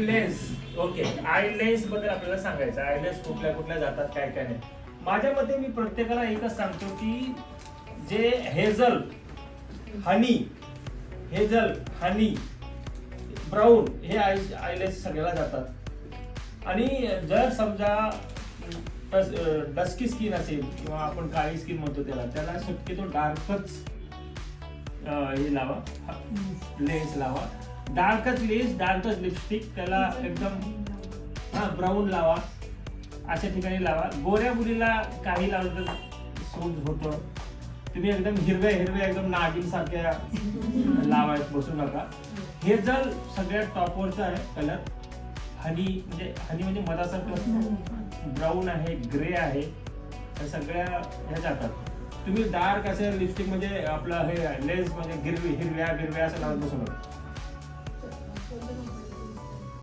Lens. Okay, eye lens बद्दल आपल्याला सांगायचं. आय लेन्स कुठल्या कुठल्या जातात, काय काय नाही. माझ्या मते मी प्रत्येकाला एकच सांगतो की जे हेझल हनी ब्राऊन हे आय लेन्स सगळ्याला जातात. आणि जर समजा डस्की स्किन असेल किंवा आपण काळी स्किन म्हणतो त्याला शक्यतो डार्कच हे लावा, लेन्स लावा. डार्कच लेन्स, डार्कच लिपस्टिक, त्याला एकदम ब्राऊन लावा, अशा ठिकाणी लावा. गोऱ्या मुलीला काही लावलं तर सूट होतं. तुम्ही एकदम हिरव्या एकदम नागिन सारख्या लावायला बसू नका. हे जर सगळ्यात टॉपवरचं आहे कलर. हनी म्हणजे मधासारखं ब्राऊन आहे, ग्रे आहे, या सगळ्या ह्या जातात. तुम्ही डार्क असे लिपस्टिक म्हणजे आपलं हे लेन्स म्हणजे हिरव्या असं लावत बसू नका.